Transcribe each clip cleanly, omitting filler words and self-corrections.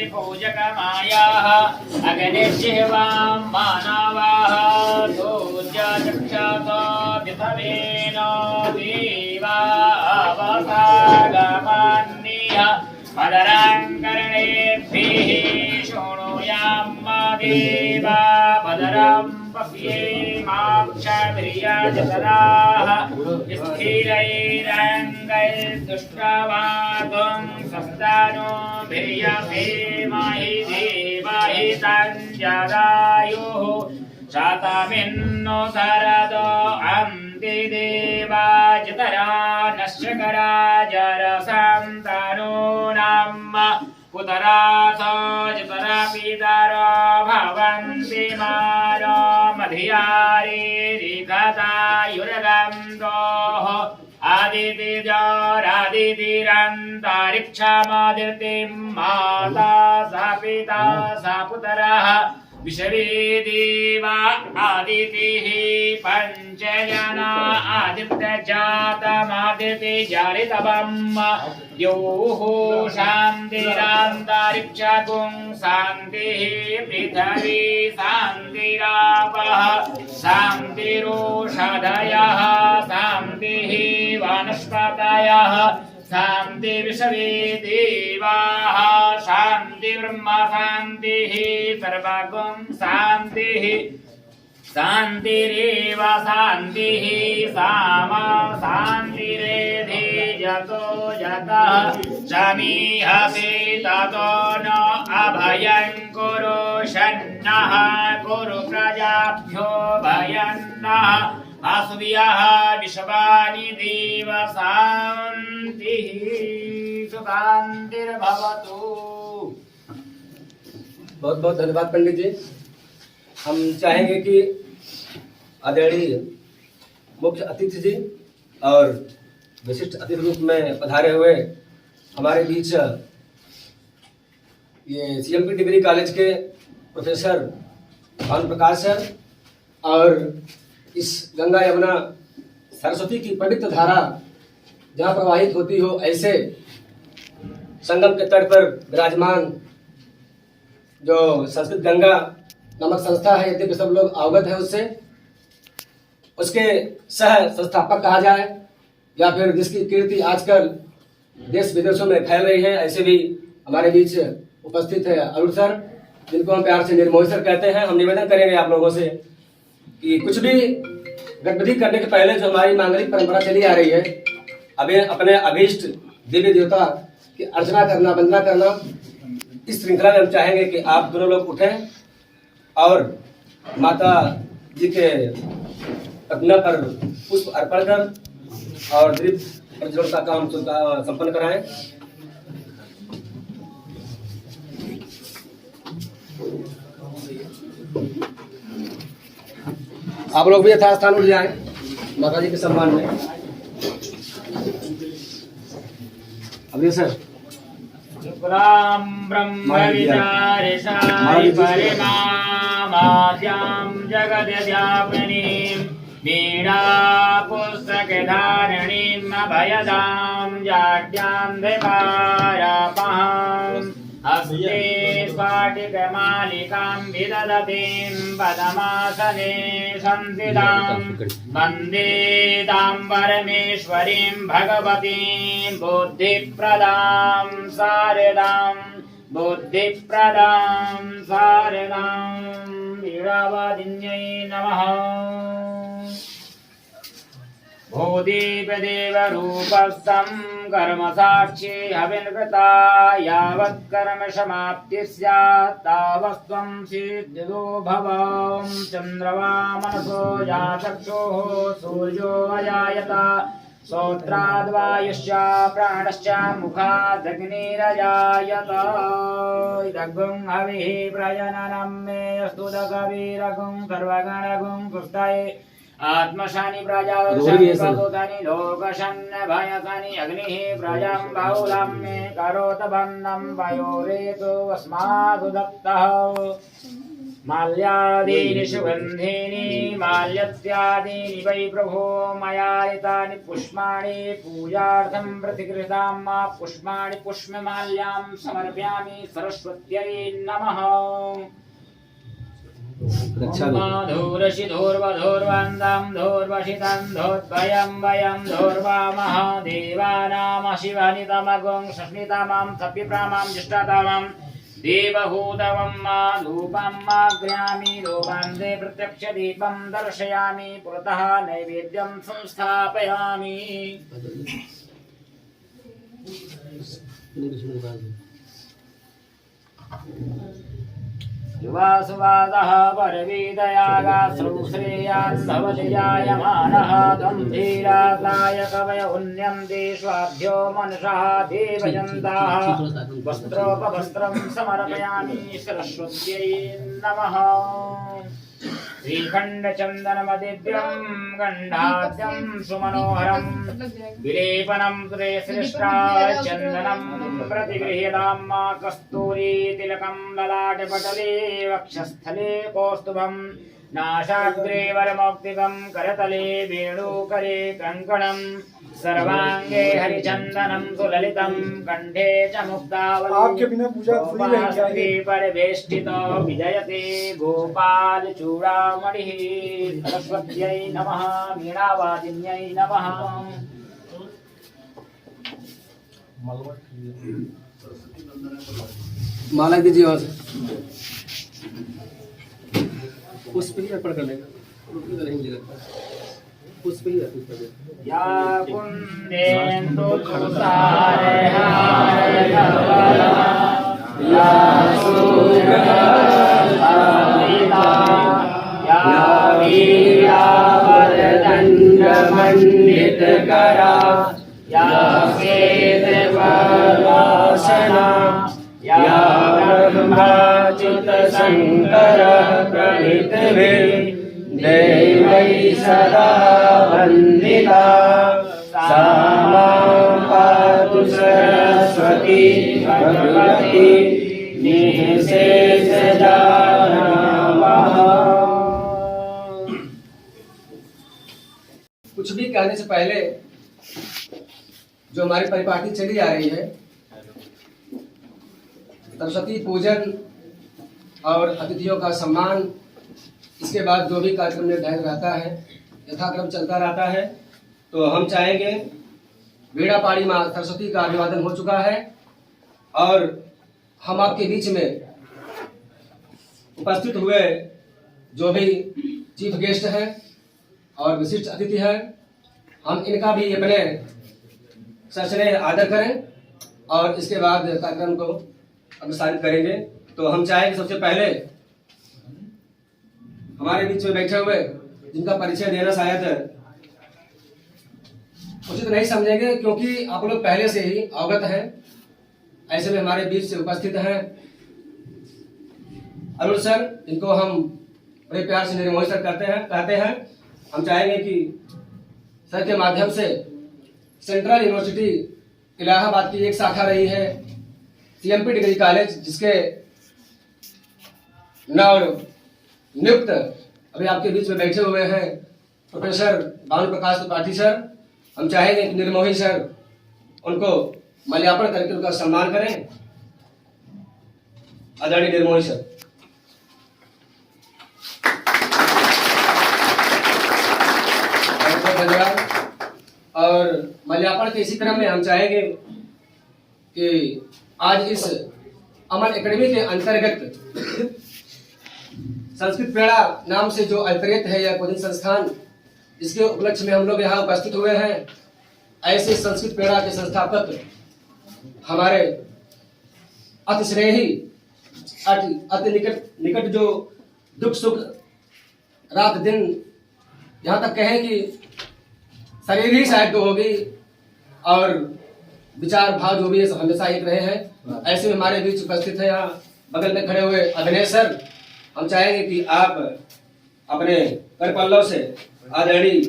पूजक माया अग्निशिवां मानवाः सूर्यचक्षुषेण देवा अवसागमान्यः मदरङ्कर्णेभिः शृणुयाम देवा भद्रं पश्येमाक्षभिर्यजतराः स्थिरैरङ्गैर्दुष्ट्वागुं सस्तानो भिर्यसेमहि देवाहि तञ्जदायुः शतमिन्नो शरदो अन्ति देवाजतरा नश्यकरा जरसन्तानो नाम पुतरासजतरा पितरो भवन्ति मानो मधियारिरिघतायुर्गन्धोः आदितिजोरादितिरन्तरिक्षमादितिं माता सा पिता सा पुतरः विषवे देवा आदितिः पञ्चजना आदित्यजातमादिति जारितवम् योः शान्तिरान्तरिक्षगुं शान्तिः पृथिवी शान्तिरापः शान्तिरोषधयः शान्तिः वनस्पतयः शान्ति विषवे देवाः शान्ति ब्रह्म शान्तिः सर्वगुं शान्तिः शान्तिरेव शान्तिः सामा शान्तिरेधि जतो जतः शमीहसि ततो न अभयं कुरु शन्नः कुरु प्रजाभ्यो भयन्नः आसुर्यः विश्वानि देव शान्तिः सुशान्तिर्भवतु। बहुत बहुत धन्यवाद पंडित जी। हम चाहेंगे कि आदरणीय मुख्य अतिथि जी और विशिष्ट अतिथि रूप में पधारे हुए हमारे बीच ये सीएमपी डिग्री कॉलेज के प्रोफेसर भानु प्रकाश सर और इस गंगा यमुना सरस्वती की पवित्र धारा जहाँ प्रवाहित होती हो ऐसे संगम के तट पर विराजमान जो संस्कृत गंगा नामक संस्था है, यद्यपि सब लोग अवगत है उससे, उसके सह संस्थापक कहा जाए या फिर जिसकी कीर्ति आजकल देश विदेशों में फैल रही है, ऐसे भी हमारे बीच उपस्थित है अरुण सर, जिनको हम प्यार से निर्मोही सर कहते हैं। हम निवेदन करेंगे आप लोगों से कि कुछ भी गतिविधि करने के पहले जो हमारी मांगलिक परंपरा चली आ रही है, अभी अपने अभीष्ट देवी देवता की अर्चना करना, वंदना करना, इस श्रृंखला में हम चाहेंगे कि आप दोनों लोग उठें और माता जी के प्रतिमा पर पुष्प अर्पण कर और दीप प्रज्वलन का काम संपन्न कराएं। आप लोग भी यथास्थान उठ जाएं माता जी के सम्मान में। अभी सर शुक्लां ब्रह्मविचारिषाय परिमामाद्यां जगद्व्यापिनीं वीणापुस्तकधारिणीं अभयदां जाड्यां देवारापहाम् हस्ते स्फाटिकमालिकां विदधतीं पदमासने संस्थितां वन्दे तां परमेश्वरीं भगवतीं बुद्धिप्रदां शारदां वीणावादिन्यै नमः। भूदेवदेवरूपस्थं कर्मसाक्षी हविन्कृता यावत् कर्म समाप्ति स्यात् तावस्त्वं सिद्धिदो भव। चन्द्रमा मनसो या चक्षुः सूर्यो अजायत श्रोत्राद्वायुश्च प्राणश्च मुखादग्निरजायत इदग्गुं हविः प्रजननं मे अस्तु दकवीरगुं सर्वगणगुं सुष्टये आत्मशानि प्रजाशनि लोकशन्न भयसनि अग्निः प्रजां बहुलं मे करोत बन्धं वयोरेतु अस्मादु दत्तः माल्यादीनि सुगन्धीनि माल्यत्यादीनि वै प्रभो मयारितानि पुष्पाणि पूजार्थं प्रतिगृहीतां मा पुष्पाणि पुष्पमाल्यां समर्पयामि सरस्वत्यै नमः धूर्वधूर्वधूर्वन्दं धूर्वशितं धोद्भयं वयं धूर्वामः देवानां शिवनितमगुं षष्णितमं सप्यप्रामां ज्येष्ठतमं देवहूतमं मा धूपं माग्र्यामि धूपन्ते प्रत्यक्षदीपं दर्शयामि पुरतः नैवेद्यं संस्थापयामि युवासुवादः परवीदयागाश्रुश्रेयान्भवजयायमानः त्वं धीराताय कवय उन्यन्ति स्वाभ्यो मनसः देवयन्ताः वस्त्रोपवस्त्रं समर्पयामि सरस्वत्यै नमः श्रीखण्डचन्दनमदिव्यं गण्डाद्यं सुमनोहरं विलेपनं कृते श्रेष्ठा चन्दनं प्रतिगृह्यतां मा कस्तूरी तिलकं ललाटपटले वक्षस्थले कौस्तुभं नासाग्रे वरमौक्तिकं करतले वेणुकरे कङ्कणं सर्वांगे हरिचंदनं सुललितं कंठे च मुक्तावली परिवेष्टितो विजयते गोपाल चूड़ामणिः सरस्वत्यै नमः वीणावादिन्यै नमः माला दीजिए वहाँ से पुष्प ही अर्पण करने का नहीं मिलेगा पुष्प ही अर्पित कर देना या कुंदेन्दु तुषारे हारे कवला या सूर्यकांतिता या वीरावरदण्डमण्डितकरा या श्वेतवरासना या ब्रह्माच्युत शङ्कर प्रणितभिः देवै सदा वन्दिता सा मां पातु सरस्वती भगवती निःशेषजानामः। कुछ भी कहने से पहले जो हमारी परिपाटी चली आ रही है सरस्वती पूजन और अतिथियों का सम्मान, इसके बाद जो भी कार्यक्रम निर्धारित रहता है यथाक्रम चलता रहता है। तो हम चाहेंगे वीणा पाड़ी माँ सरस्वती का अभिवादन हो चुका है और हम आपके बीच में उपस्थित हुए जो भी चीफ गेस्ट हैं और विशिष्ट अतिथि हैं, हम इनका भी अपने सस्नेह आदर करें और इसके बाद कार्यक्रम को अग्रसारित करेंगे। तो हम चाहेंगे सबसे पहले हमारे बीच में बैठे हुए जिनका परिचय देना शायद उचित नहीं समझेंगे क्योंकि आप लोग पहले से ही अवगत हैं, ऐसे में हमारे बीच से उपस्थित हैं अरुण सर, इनको हम बड़े प्यार से निर्मोही सर कहते हैं। हम चाहेंगे कि सर के माध्यम से सेंट्रल यूनिवर्सिटी इलाहाबाद की एक शाखा रही है सीएमपी डिग्री कॉलेज, जिसके नव नियुक्त अभी आपके बीच में बैठे हुए हैं प्रोफेसर भानु प्रकाश त्रिपाठी सर। हम चाहेंगे कि निर्मोही सर उनको माल्यार्पण करके उनका सम्मान करें। आदरणीय निर्मोही सर। धन्यवाद। और माल्यार्पण के इसी क्रम में हम चाहेंगे कि आज इस अमन एकेडमी के अंतर्गत संस्कृत प्रेरणा नाम से जो अल्परेत है यह कोचिंग संस्थान, इसके उपलक्ष्य में हम लोग यहाँ उपस्थित हुए हैं। ऐसे संस्कृत प्रेरणा के संस्थापक हमारे अति स्नेही अति निकट जो दुख सुख रात दिन यहाँ तक कहें कि शरीर ही सहायक तो होगी और विचार भाव जो भी है हमेशा एक रहे हैं। ऐसे में हमारे बीच उपस्थित है यहाँ बगल में खड़े हुए अभिनय सर। हम चाहेंगे कि आप अपने कर पल्लव से आदरणीय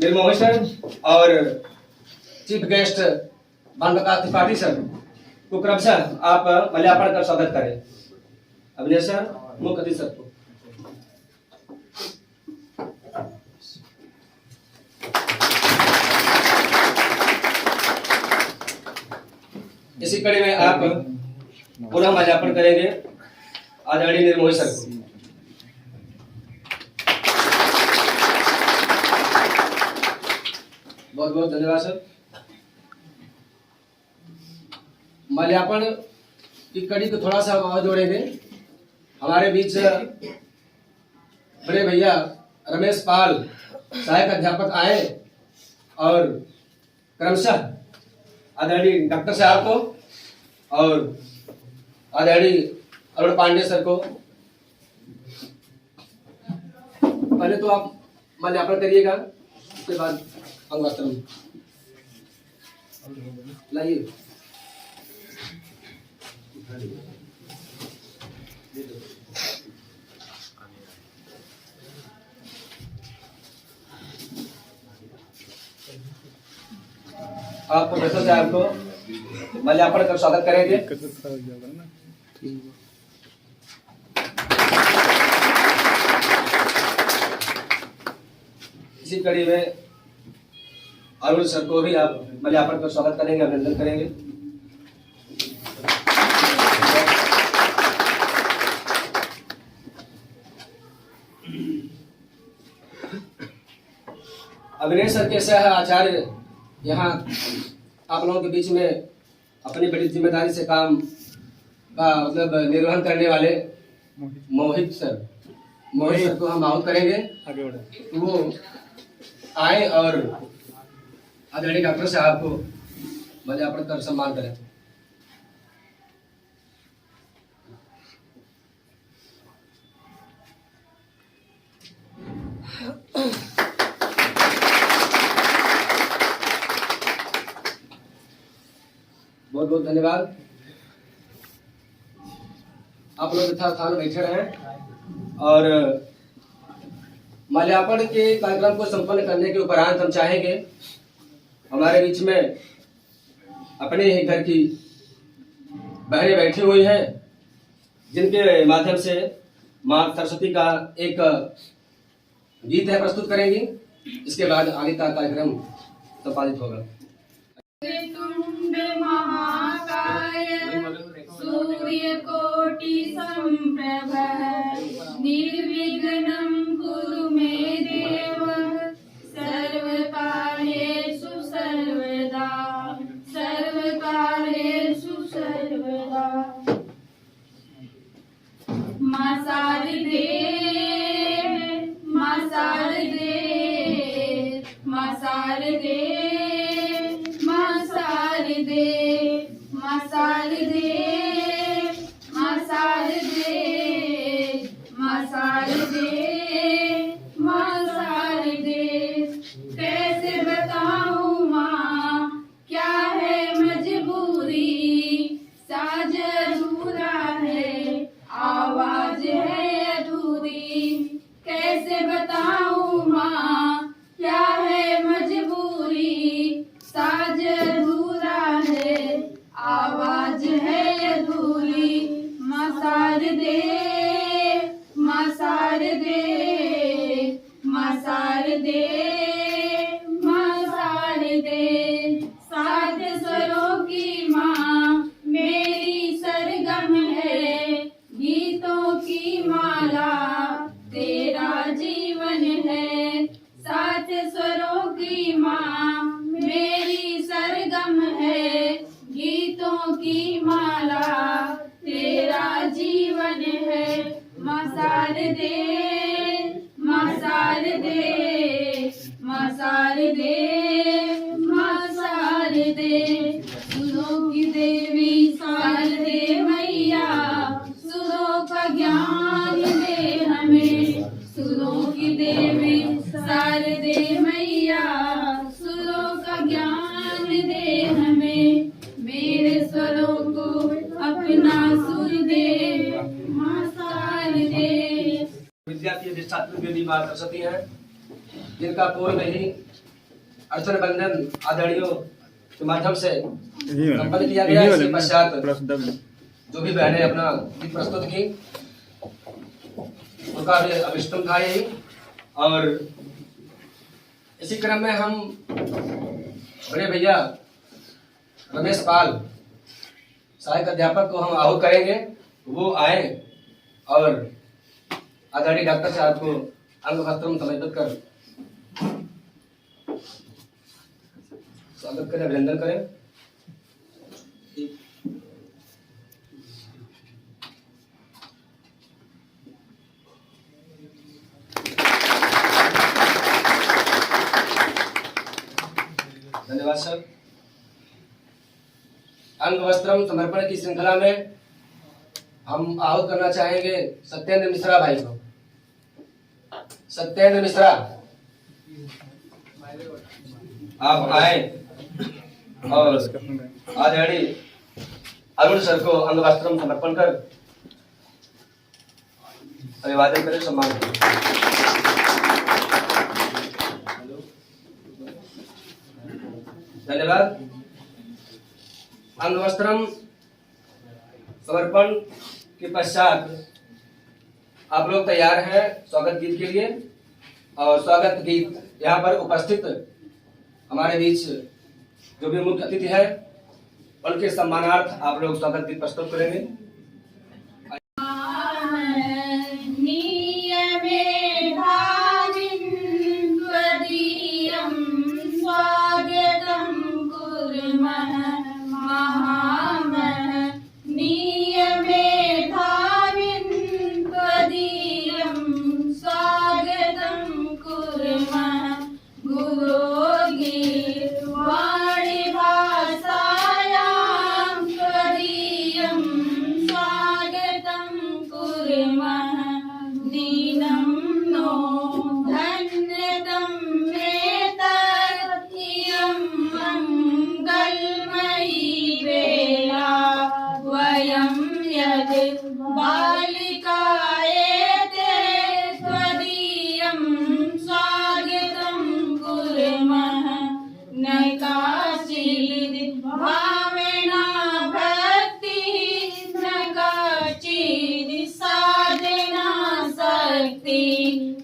निर्मोही सर और chief guest Bhanuprakash Tripathi sir को क्रमशः आप माल्यार्पण कर स्वागत करें। अभिनय सर, मुख्य अतिथि सर को। इसी कड़ी में आप पुनः माल्यार्पण करेंगे आदरणीय निर्मोही सर को। बहुत बहुत धन्यवाद सर। माल्यार्पण की कड़ी को थोड़ा सा और जोड़ेंगे। हमारे बीच बड़े भैया रमेश पाल सहायक अध्यापक आए और क्रमशः आदरणीय डॉक्टर साहब को और आदरणीय अरुण पांडे सर को पहले तो आप माल्यार्पण करिएगा, उसके बाद अंगवस्त्रम लाइए। आप प्रोफेसर साहब को माल्यार्पण कर स्वागत करेंगे। इसी कड़ी में अरुण सर को भी आप माल्यार्पण कर स्वागत करेंगे, अभिनंदन करेंगे। अभिनय सर के सह आचार्य यहाँ आप लोगों के बीच में अपनी बड़ी जिम्मेदारी से काम का मतलब निर्वहन करने वाले मोहित सर को हम आहूत करेंगे। वो आए और आदरणीय डॉक्टर साहब को माल्यार्पण कर सम्मान करें। बहुत बहुत धन्यवाद। आप लोग यथास्थान बैठे रहें और माल्यार्पण के कार्यक्रम को संपन्न करने के उपरांत हम चाहेंगे हमारे बीच में अपने ही घर की बहनें बैठी हुई हैं जिनके माध्यम से मां सरस्वती का एक गीत है प्रस्तुत करेंगी। इसके बाद आगे का कार्यक्रम संपादित होगा। सूर्यकोटि सम्प्रभ निर्विघ्नं कुरु मे देव सर्वकार्येषु सर्वदा मां शारदे मां शारदे मां शारदे मां शारदे मां शारदे मां शारदे मां शारदे मां शारदे। कैसे बताऊं मां क्या है मजबूरी, साज अधूरा है आवाज है अधूरी। कैसे बताऊं मां क्या है मजबूरी, साज अधूरा है आवाज है अधूरी। मां शारदे मां शारदे मां शारदे मां शारदे। सात स्वरों की मां मेरी सरगम है, गीतों की माला तेरा जीवन है। सात स्वरों की मां मेरी सरगम है, गीतों की माला तेरा जीवन है। मां शारदे मां शारदे मां शारदे मां शारदे। सुरों की देवी शारदे मैया, सुरों का ज्ञान दे हमें। सुरों की देवी शारदे मैया, माँ सरस्वती हैं, जिनका पूर्व में ही अर्चन बंधन आदरणियों के माध्यम से संपन्न किया गया। इसके पश्चात जो भी बहनें अपना गीत प्रस्तुत की उनका भी अभिष्टम था यही। और इसी क्रम में हम बड़े भैया रमेश पाल सहायक अध्यापक को हम आहूत करेंगे, वो आए और आदरणीय डॉक्टर साहब को अंग वस्त्रम समर्पित कर स्वागत करें, अभिनंदन करें। धन्यवाद सर। अंग वस्त्रम समर्पण की श्रृंखला में हम आहूत करना चाहेंगे सत्येंद्र मिश्रा भाई को। सत्येंद्र मिश्रा, आप आए और आदरणीय अरुण सर को अंग वस्त्रम समर्पण कर अभिवादन करें, सम्मान करें। धन्यवाद। अंग वस्त्रम समर्पण के पश्चात आप लोग तैयार हैं स्वागत गीत के लिए। और स्वागत गीत यहाँ पर उपस्थित हमारे बीच जो भी मुख्य अतिथि है उनके सम्मानार्थ आप लोग स्वागत गीत प्रस्तुत करेंगे।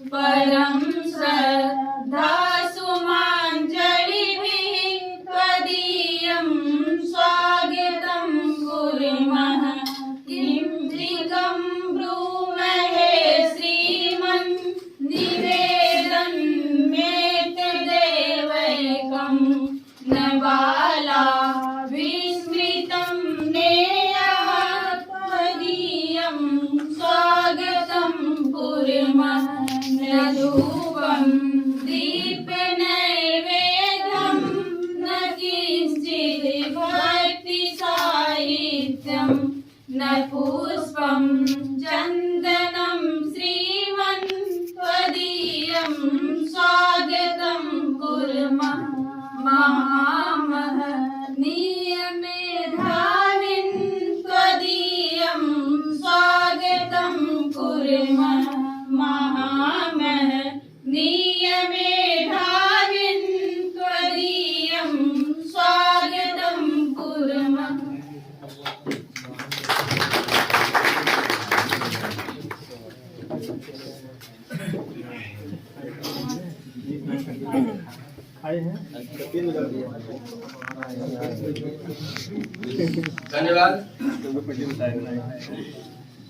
परम श्रद्धा सुमांजलिभिः त्वदीयं स्वागतं कुर्मः। किं ब्रूमहे श्रीमन् निवेदन्मेतदेवैकं न बाला विस्मृतं नेयः त्वदीयं स्वागतं कुर्मः। न धूपं दीपनैवेद्यं न किञ्चित् भक्तिसाहित्यं न पुष्पं चन्दनं श्रीमन् त्वदीयं स्वागतं कुर्मः। महामहनीयमेधाविन् त्वदीयं स्वागतं कुर्मः। महामहनीयमेधाविन् त्वदीयं स्वागतं कुर्मः। धन्यवाद।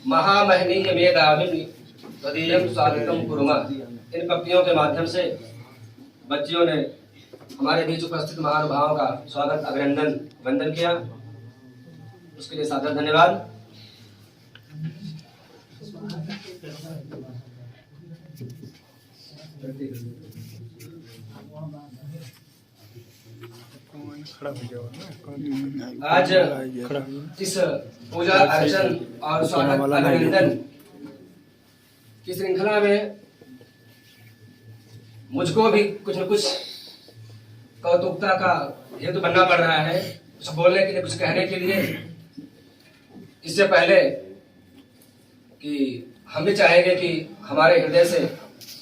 महामहनीय मेधाविन् त्वदीयं स्वागतं कुर्मः। इन पंक्तियों के माध्यम से बच्चियों ने हमारे बीच उपस्थित महानुभावों का स्वागत, अभिनंदन, वंदन किया, उसके लिए सादर धन्यवाद। आज इस पूजा अर्चन और स्वागत अभिनंदन की श्रृंखला में मुझको भी कुछ न कुछ कौतुकता का हेतु बनना पड़ रहा है, कुछ बोलने के लिए, कुछ कहने के लिए। इससे पहले कि हम भी चाहेंगे कि हमारे हृदय से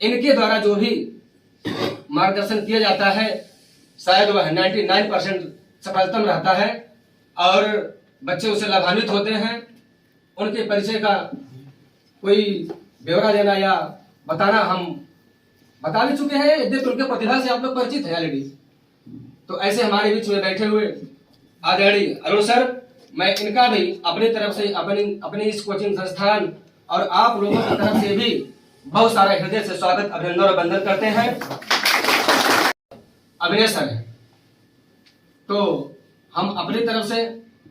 इनके द्वारा जो भी मार्गदर्शन किया जाता है शायद वह 99% सफलता में रहता है और बच्चे उससे लाभान्वित होते हैं। उनके परिचय का कोई ब्यौरा देना या बताना हम बता भी चुके हैं, यद्यपि उनके प्रतिभा से आप लोग परिचित हैं ऑलरेडी। तो ऐसे हमारे बीच में बैठे हुए आदरणीय अरुण सर, मैं इनका भी अपनी तरफ से अपनी इस कोचिंग संस्थान और आप लोगों की तरफ से भी बहुत सारा हृदय से स्वागत, अभिनंदन और वंदन करते हैं। अभिनय सर है, तो हम अपनी तरफ से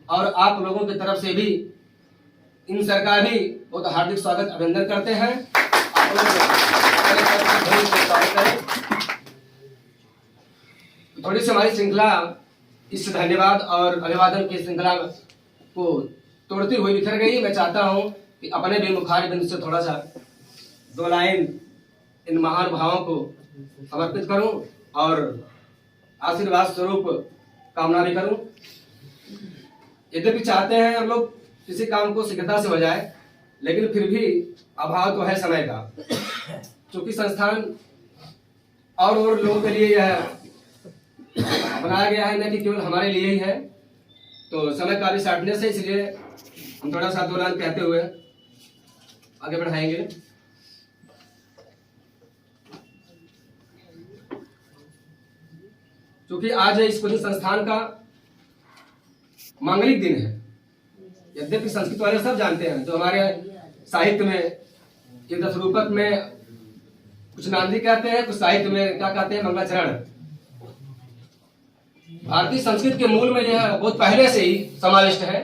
और आप लोगों की तरफ से भी इन सर का भी बहुत हार्दिक स्वागत, अभिनंदन करते हैं। आप लोगों को स्वागत करें। थोड़ी सी हमारी श्रृंखला इस धन्यवाद और अभिवादन की श्रृंखला को तोड़ती हुई बिखर गई। मैं चाहता हूं कि अपने भी मुखार बिंदु से थोड़ा सा 2 लाइन इन महान भावों को समर्पित करूं और आशीर्वाद स्वरूप कामना भी करूं। यद्यपि चाहते हैं हम लोग किसी काम को शीघ्रता से हो जाए, लेकिन फिर भी अभाव तो है समय का, क्योंकि संस्थान और लोगों के लिए यह बनाया गया है, न कि केवल हमारे लिए ही है। तो समय का भी शार्टनेस है, इसलिए हम थोड़ा सा 2 लाइन कहते हुए आगे बढ़ाएंगे। क्योंकि आज इस कोचिंग संस्थान का मांगलिक दिन है। यद्यपि संस्कृत वाले सब जानते हैं, जो हमारे साहित्य में ये 10 रूपक में कुछ नांदी कहते हैं, कुछ साहित्य में क्या कहते हैं, मंगलाचरण। भारतीय संस्कृत के मूल में यह बहुत पहले से ही समाविष्ट है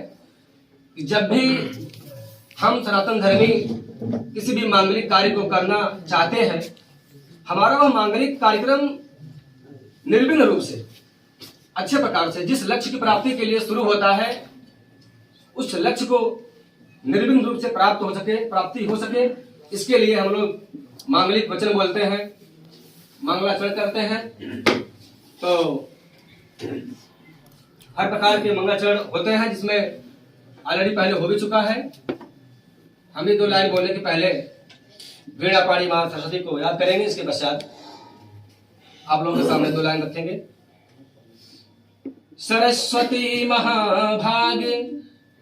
कि जब भी हम सनातन धर्मी किसी भी मांगलिक कार्य को करना चाहते हैं, हमारा वह मांगलिक कार्यक्रम निर्विघ्न रूप से अच्छे प्रकार से जिस लक्ष्य की प्राप्ति के लिए शुरू होता है, उस लक्ष्य को निर्विघ्न रूप से प्राप्ति हो सके, इसके लिए हम लोग मांगलिक वचन बोलते हैं, मंगलाचरण करते हैं। तो हर प्रकार के मंगलाचरण होते हैं, जिसमें ऑलरेडी पहले हो भी चुका है। हम भी 2 लाइन बोलने के पहले वीणा पाणी मां सरस्वती को याद करेंगे। इसके पश्चात आप लोगों के सामने 2 लाइन रखेंगे। सरस्वती महाभागे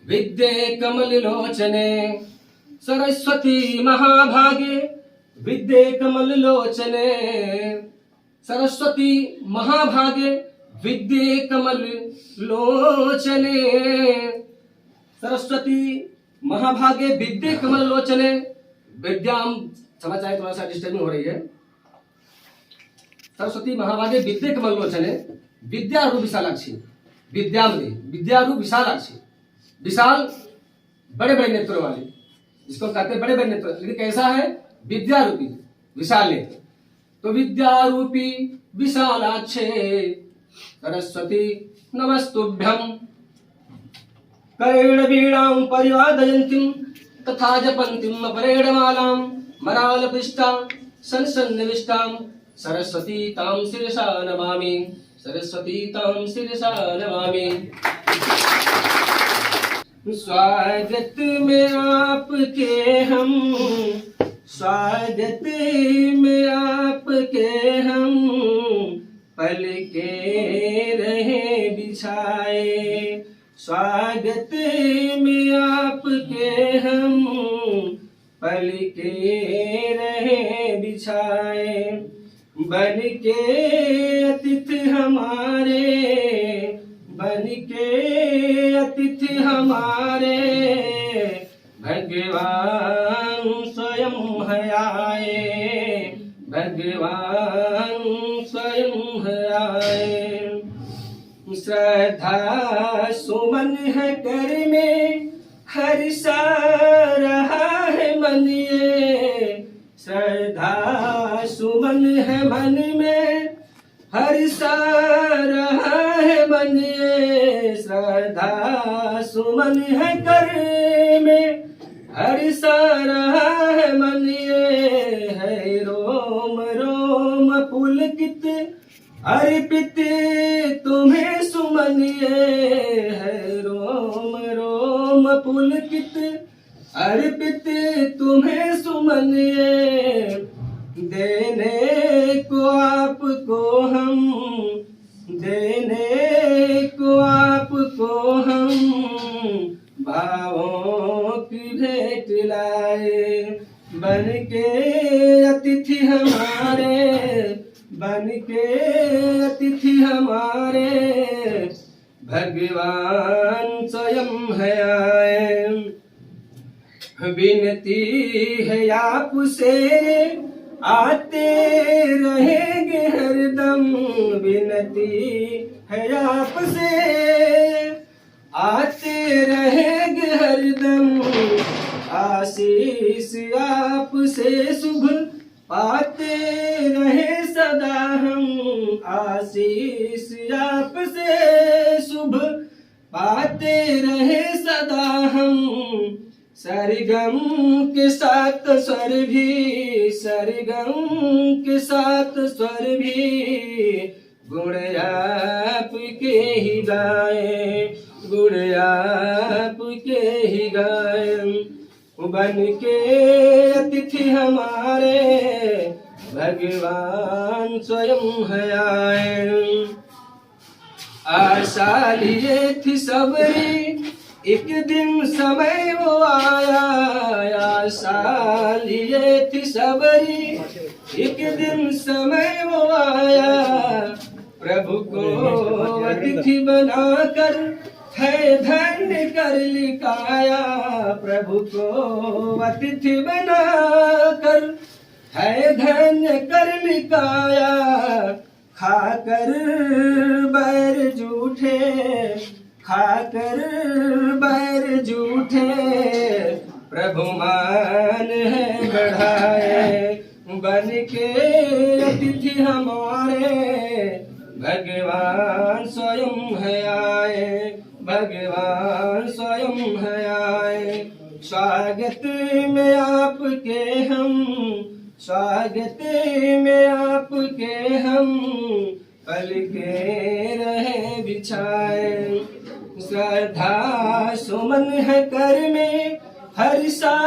विद्ये कमल लोचने, सरस्वती महाभागे विद्ये कमल लोचने, सरस्वती महाभागे विद्ये कमल लोचने, सरस्वती महाभागे विद्ये कमल लोचने। विद्याम समझ आए, थोड़ा सा डिस्टर्बिंग हो रही है। सरस्वती महाभागे विद्ये कमल लोचने, विद्यारूप विशालाक्षी, विद्यारूप विशालाक्षी। विशाल बड़े बड़े नेत्रों वाली, जिसको कहते हैं बड़े बड़े नेत्र, लेकिन कैसा है, विद्यारूपी विशाल नेत्र। तो विद्यारूपी विशालाक्षे सरस्वती नमस्तुभ्यं, करेण वीणां परिवादयन्तीं तथा जपन्तीं अपरेण मालां, मरालपृष्टां सन्सन्निविष्टां, सरस्वती तां शिरसा नमामि, सरस्वती तां शिरसा नमामि। स्वागत में आपके हम, स्वागत में आपके हम, पल के रहे बिछाए, स्वागत में आपके हम, पल के रहे बिछाए। बन के अतिथि हमारे, बन के अतिथि हमारे, भगवान स्वयं है आए, भगवान स्वयं है आए। श्रद्धा सुमन है कर में, हर्षा रहा है मन ये, श्रद्धा सुमन है मन में, हर्षा रहा है मन ये, श्रद्धा सुमन है कर में, हर्षा रहा है मन ये। है रोम रोम पुलकित अर्पित तुम्हें सुमन ये, है रोम रोम पुलकित अर्पित तुम्हें सुमन ये। देने को आपको हम, देने को आपको हम भावों की भेंट लाए। बन के अतिथि हमारे, बन के अतिथि हमारे भगवान स्वयं है आए। विनती है आपसे आते रहेंगे हरदम, विनती है आपसे आते रहेंगे हरदम। आशीष आपसे शुभ पाते रहे सदा हम, आशीष आपसे शुभ पाते रहे सदा हम। सरगम के साथ स्वर भी, सरगम के साथ स्वर भी गुण आपके ही गाए, गुण आपके ही गाए। बन के अतिथि हमारे भगवान स्वयं है आए। आशा लिए थी सबरी एक दिन समय वो आया, आशा लिए थी सबरी एक दिन समय वो आया। प्रभु को अतिथि बनाकर है धन्य कर लिखाया, प्रभु को अतिथि बनाकर है धन्य कर लिखाया। खाकर बैर जूठे, खाकर बैर जूठे प्रभु मान है बढ़ाए। बन के अतिथि हमारे भगवान स्वयं है आए, भगवान स्वयं है आए। स्वागत में आपके हम, स्वागत में आपके हम पल के रहे बिछाए। श्रद्धा सुमन है कर में हर्षा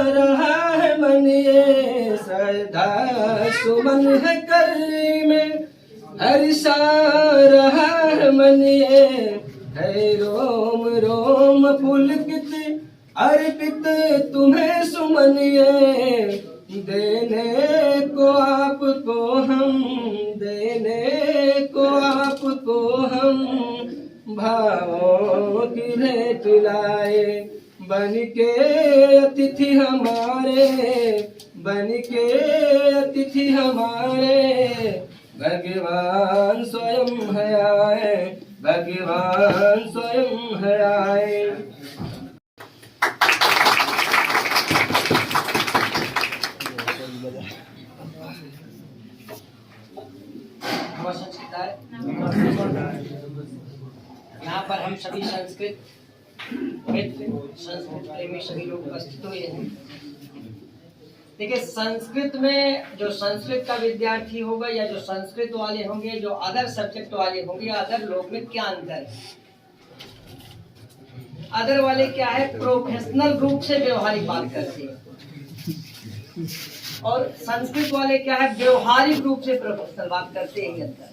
रहा है मन ये, श्रद्धा सुमन है कर में हर्षा रहा है मन ये। है रोम रोम पुलकित अर्पित तुम्हें सुमन ये। देने को आपको हम, देने को आपको हम भावों की भेंट लाए। बन के अतिथि हमारे, बन के अतिथि हमारे भगवान स्वयं है आए, भगवान स्वयं है आए। यहाँ पर हम सभी संस्कृत मित्र, संस्कृत प्रेमी सभी लोग उपस्थित हुए हैं। देखिए, संस्कृत में जो संस्कृत का विद्यार्थी होगा या जो संस्कृत वाले होंगे, जो अदर सब्जेक्ट वाले होंगे या अदर लोग में क्या अंतर है? अदर वाले क्या है, प्रोफेशनल रूप से व्यवहारिक बात करते हैं, और संस्कृत वाले क्या है, व्यवहारिक रूप से प्रोफेशनल बात करते हैं। अंतर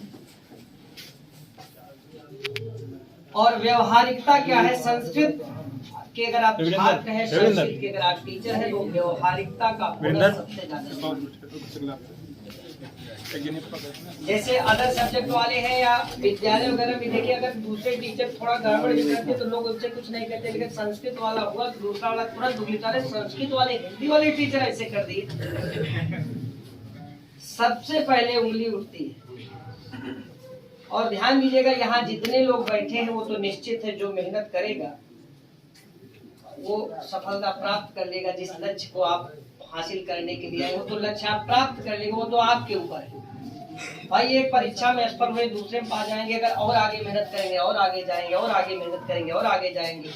और व्यवहारिकता क्या है, संस्कृत के अगर आप छात्र हैं, संस्कृत के अगर आप टीचर हैं, तो व्यवहारिकता का सबसे ज्यादा। जैसे अदर सब्जेक्ट वाले हैं या विद्यालय वगैरह में देखिए, अगर दूसरे टीचर थोड़ा गड़बड़ भी करते तो लोग उनसे कुछ नहीं कहते, लेकिन संस्कृत वाला हुआ तो दूसरा वाला तुरंत दुखी। संस्कृत वाले हिंदी वाले टीचर ऐसे कर दिए, सबसे पहले उंगली उठती है। और ध्यान दीजिएगा, यहाँ जितने लोग बैठे हैं वो तो निश्चित है, जो मेहनत करेगा वो सफलता प्राप्त कर लेगा। जिस लक्ष्य को आप हासिल करने के लिए आए वो तो लक्ष्य आप प्राप्त कर लेंगे, वो तो आपके ऊपर है। भाई एक परीक्षा में असफल हुए दूसरे में पा जाएंगे, अगर और आगे मेहनत करेंगे और आगे जाएंगे, और आगे मेहनत करेंगे और आगे जाएंगे।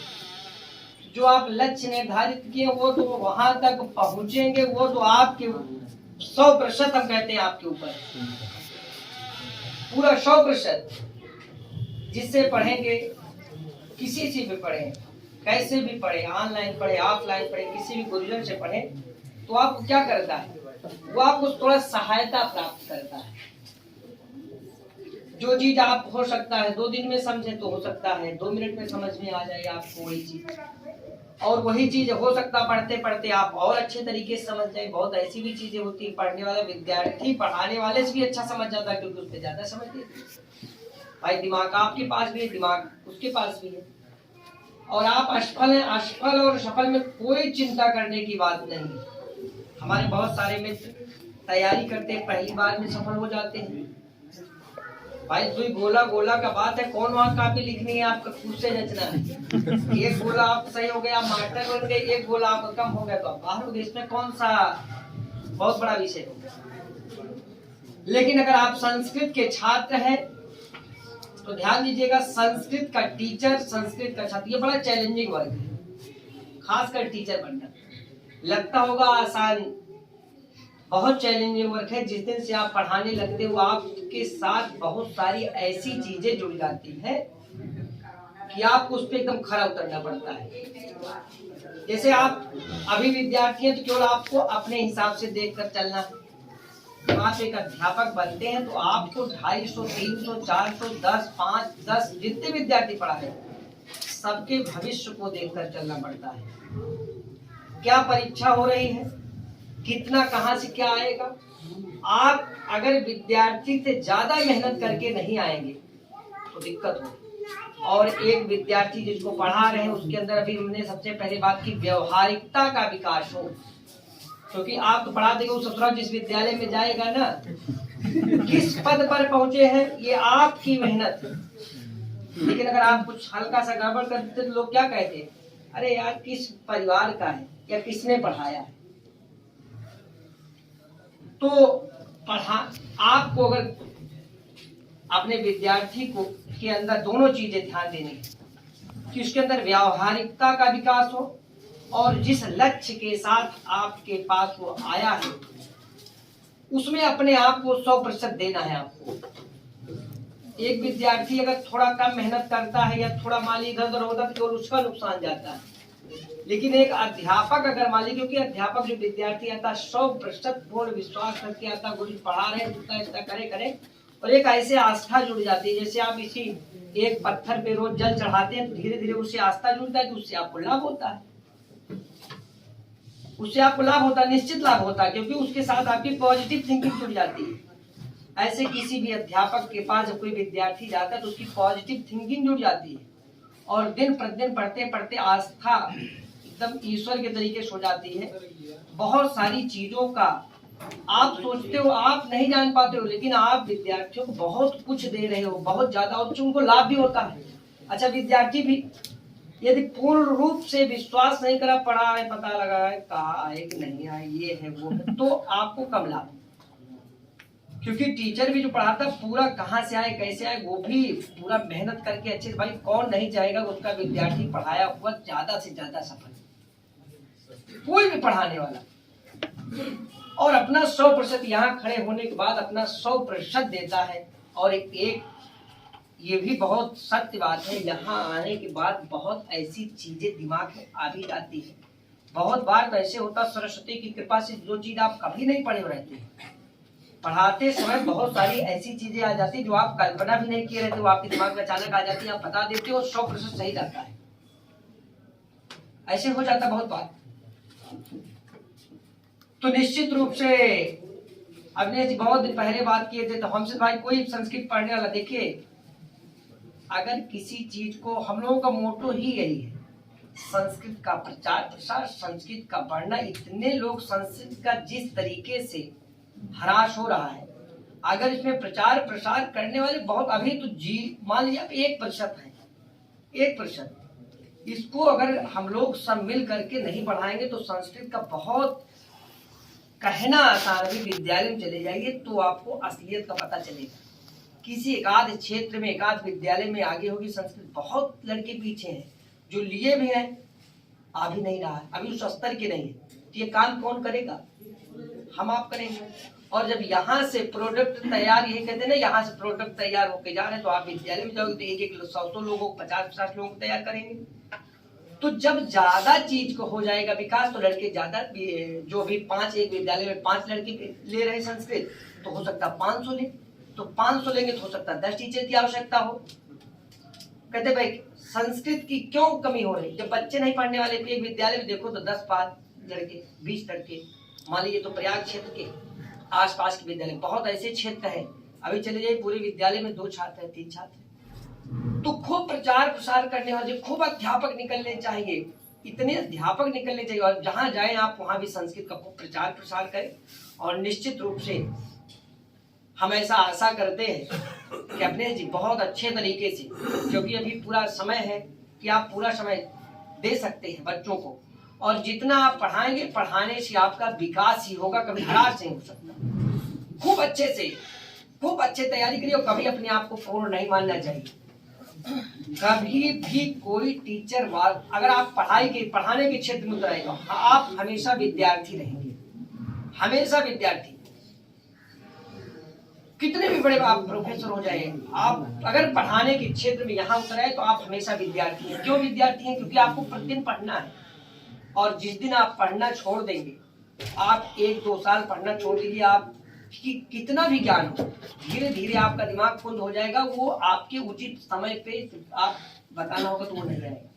जो आप लक्ष्य निर्धारित किए वो तो वहां तक पहुंचेंगे, वो तो आपके 100% हम कहते हैं आपके ऊपर, पूरा 100%। जिससे पढ़ेंगे, किसी से भी पढ़े, कैसे भी पढ़े, ऑनलाइन पढ़े, ऑफलाइन पढ़े, किसी भी गुरुजन से पढ़े, तो आप क्या करता है, वो आपको थोड़ा सहायता प्राप्त करता है। जो चीज आप हो सकता है 2 दिन में समझे तो हो सकता है 2 मिनट में समझ में आ जाए आपको वही चीज, और वही चीज हो सकता पढ़ते पढ़ते आप और अच्छे तरीके से समझ जाए। बहुत ऐसी भी चीजें होती है पढ़ने वाला विद्यार्थी पढ़ाने वाले से भी अच्छा समझ जाता है, क्योंकि उससे ज्यादा समझ लेते। भाई दिमाग आपके पास भी है, दिमाग उसके पास भी है, और आप असफल हैं। असफल और सफल में कोई चिंता करने की बात नहीं है। हमारे बहुत सारे मित्र तैयारी करते हैं, पहली बार में सफल हो जाते हैं। भाई कोई गोला गोला का बात है, कौन वहाँ कापी लिखनी है, आपका खुद से रचना है। एक गोला आप सही हो गया, मास्टर बन गए, एक गोला आपका कम हो गया तो आप बाहर हो गए। इसमें कौन सा बहुत बड़ा विषय हो। लेकिन अगर आप संस्कृत के छात्र हैं तो ध्यान दीजिएगा, संस्कृत का टीचर, संस्कृत का छात्र, ये बड़ा चैलेंजिंग वर्क है। खासकर टीचर बनना लगता होगा आसान, बहुत चैलेंजिंग वर्क है। जिस दिन से आप पढ़ाने लगते हो आपके साथ बहुत सारी ऐसी चीजें जुड़ जाती हैं कि आपको उस पर एकदम खरा उतरना पड़ता है। जैसे आप अभी विद्यार्थी हैं तो केवल आपको अपने हिसाब से देखकर चलना है। आप एक अध्यापक बनते हैं तो आपको 250, 300, 400, 10, 5, 10 जितने विद्यार्थी पढ़ा है सबके भविष्य को देखकर चलना पड़ता है। क्या परीक्षा हो रही है, कितना कहाँ से क्या आएगा। आप अगर विद्यार्थी से ज्यादा मेहनत करके नहीं आएंगे तो दिक्कत हो। और एक विद्यार्थी जिसको पढ़ा रहे हैं उसके अंदर अभी हमने सबसे पहले बात की व्यवहारिकता का विकास हो, क्योंकि आप तो पढ़ा देंगे उस ससुराल जिस विद्यालय में जाएगा ना, किस पद पर पहुंचे हैं ये आपकी मेहनत। लेकिन अगर आप कुछ हल्का सा गड़बड़ करते तो लोग क्या कहते हैं, अरे यार किस परिवार का है या किसने पढ़ाया है। तो पढ़ा आपको अगर अपने विद्यार्थी को के अंदर दोनों चीजें ध्यान देनी है कि उसके अंदर व्यावहारिकता का विकास हो और जिस लक्ष्य के साथ आपके पास वो आया है उसमें अपने आप को 100% देना है आपको। एक विद्यार्थी अगर थोड़ा कम मेहनत करता है या थोड़ा माली इधर उधर होता है तो उसका नुकसान जाता है। लेकिन एक अध्यापक अगर मान लीजिए, क्योंकि अध्यापक जो विद्यार्थी आता है 100% पूर्ण विश्वास करके आता, गुरु पढ़ा रहे जितना इतना करे और एक ऐसे आस्था जुड़ जाती है। जैसे आप इसी एक पत्थर पे रोज जल चढ़ाते हैं तो धीरे धीरे उससे आस्था जुड़ता है, तो उससे आपको लाभ होता है, उससे आपको लाभ होता है, निश्चित लाभ होता है, क्योंकि उसके साथ आपकी पॉजिटिव थिंकिंग जुड़ जाती है। ऐसे किसी भी अध्यापक के पास जब कोई विद्यार्थी जाता है तो उसकी पॉजिटिव थिंकिंग जुड़ जाती है और दिन प्रतिदिन पढ़ते पढ़ते आस्था एकदम ईश्वर के तरीके से हो जाती है। बहुत सारी चीजों का आप सोचते हो, आप नहीं जान पाते हो, लेकिन आप विद्यार्थियों को बहुत कुछ दे रहे हो, बहुत ज्यादा, और उनको लाभ भी होता है। अच्छा, विद्यार्थी भी यदि पूर्ण रूप से विश्वास नहीं करा, पढ़ा है, पता लगा है, कहा है कि नहीं है, ये है वो है, तो आपको कम लाभ। क्योंकि टीचर भी जो पढ़ाता पूरा कहाँ से आए कैसे आए वो भी पूरा मेहनत करके अच्छे से, भाई कौन नहीं चाहेगा उसका विद्यार्थी पढ़ाया हुआ ज्यादा से ज्यादा सफल, कोई भी पढ़ाने वाला, और अपना 100% यहाँ खड़े होने के बाद अपना 100% देता है। और एक ये भी बहुत सत्य बात है, यहाँ आने के बाद बहुत ऐसी चीजें दिमाग में आ भी जाती है। बहुत बार तो ऐसे होता सरस्वती की कृपा से जो चीज आप कभी नहीं पढ़े रहते, पढ़ाते समय बहुत सारी ऐसी चीजें आ जाती जो आप कल्पना भी नहीं किए रहते, वो आपके दिमाग में अचानक आ जाती है, आप बता देते हो, 100% सही रहता है। ऐसे हो जाता बहुत बार। तो निश्चित रूप से अभिनय जी बहुत दिन पहले बात किए थे, तो हमसे भाई कोई संस्कृत पढ़ने वाला, देखिए अगर किसी चीज को, हम लोगों का मोटो ही यही है, संस्कृत का प्रचार प्रसार, संस्कृत का पढ़ना। इतने लोग संस्कृत का जिस तरीके से ह्रास हो रहा है, अगर इसमें प्रचार प्रसार करने वाले बहुत, अभी तो जी मान लीजिए आप 1% है, 1%, इसको अगर हम लोग सब मिल करके नहीं बढ़ाएंगे तो संस्कृत का बहुत कहना आसान है। विद्यालय में चले जाइए तो आपको असलियत का पता चलेगा। किसी एकाध क्षेत्र में, एकाध विद्यालय में आगे होगी संस्कृत, बहुत लड़के पीछे हैं, जो लिए भी हैं आ भी नहीं रहा है, अभी उस स्तर के नहीं है। तो ये काम कौन करेगा? हम आप करेंगे। और जब यहाँ से प्रोडक्ट तैयार, यही कहते हैं ना, यहाँ से प्रोडक्ट तैयार होके जा रहे हैं, तो आप विद्यालय में जाओगे तो एक 100 लोगों को, 50 लोगों को तैयार करेंगे। तो जब ज्यादा चीज को हो जाएगा विकास तो लड़के ज्यादा जो भी 5 एक विद्यालय में 5 लड़के ले रहे हैं संस्कृत तो हो सकता है 500 ले, तो 500 लेंगे तो हो सकता है 10 टीचर की आवश्यकता हो। कहते भाई संस्कृत की क्यों कमी हो रही, जब बच्चे नहीं पढ़ने वाले एक विद्यालय में देखो तो 10-5 लड़के 20 लड़के, मान लीजिए तो प्रयाग क्षेत्र के आसपास के विद्यालय बहुत ऐसे क्षेत्र हैं, अभी चले जाइए पूरे विद्यालय में 2 छात्र हैं 3 छात्र हैं। तो खूब प्रचार प्रसार करने वाले खूब अध्यापक निकलने चाहिए, इतने अध्यापक निकलने चाहिए और जहां जाएं आप वहां भी संस्कृत का खूब प्रचार प्रसार करें। और निश्चित रूप से हम ऐसा आशा करते हैं कि अपने जी बहुत अच्छे तरीके से, क्योंकि अभी पूरा समय है कि आप पूरा समय दे सकते हैं बच्चों को, और जितना आप पढ़ाएंगे पढ़ाने से आपका विकास ही होगा, कभी हरास नहीं हो सकता। खूब अच्छे से खूब अच्छे तैयारी करिए और कभी अपने आप को पूर्ण नहीं मानना चाहिए। कभी भी कोई टीचर अगर आप पढ़ाने के क्षेत्र में उतरेगा आप हमेशा विद्यार्थी रहेंगे, हमेशा विद्यार्थी। कितने भी बड़े आप प्रोफेसर हो जाए, आप अगर पढ़ाने के क्षेत्र में यहाँ उतर आए तो आप हमेशा विद्यार्थी हैं। क्यों विद्यार्थी हैं? क्योंकि आपको प्रतिदिन पढ़ना है, और जिस दिन आप पढ़ना छोड़ देंगे, आप 1-2 साल पढ़ना छोड़ दीजिए, आप कितना भी ज्ञान हो धीरे धीरे आपका दिमाग कुंद हो जाएगा, वो आपके उचित समय पे आप बताना होगा तो वो नहीं आएगा।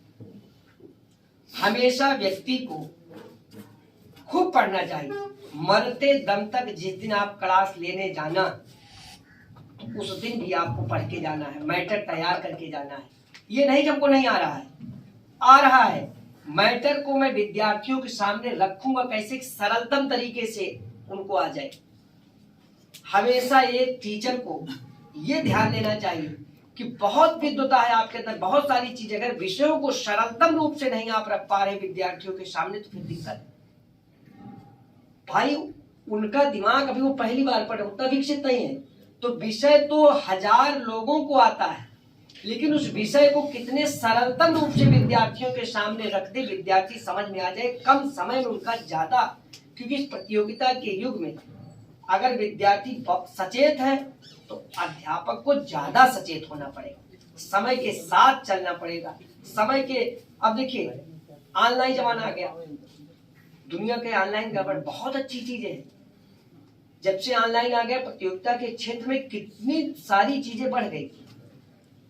हमेशा व्यक्ति को खूब पढ़ना चाहिए, मरते दम तक। जिस दिन आप क्लास लेने जाना उस दिन भी आपको पढ़ के जाना है, मैटर तैयार करके जाना है। ये नहीं कि हमको नहीं आ रहा है, आ रहा है। मैटर को मैं विद्यार्थियों के सामने रखूंगा कैसे सरलतम तरीके से उनको आ जाए। हमेशा एक टीचर को ये ध्यान देना चाहिए कि बहुत विद्वता है आपके अंदर, बहुत सारी चीजें, अगर विषयों को सरलतम रूप से नहीं आप रख पा रहे विद्यार्थियों के सामने तो फिर दिक्कत है। भाई उनका दिमाग अभी वो पहली बार पढ़े, उतना विकसित नहीं है, तो विषय तो 1000 लोगों को आता है, लेकिन उस विषय को कितने सरलतम रूप से विद्यार्थियों के सामने रख दे, विद्यार्थी समझ में आ जाए, कम समय में उनका ज्यादा। क्योंकि इस प्रतियोगिता के युग में अगर विद्यार्थी सचेत है तो अध्यापक को ज्यादा सचेत होना पड़ेगा, समय के साथ चलना पड़ेगा। समय के अब देखिए ऑनलाइन जमाना आ गया, दुनिया के ऑनलाइन गवर्नमेंट बहुत अच्छी चीजें है। जब से ऑनलाइन आ गया प्रतियोगिता के क्षेत्र में कितनी सारी चीजें बढ़ गई।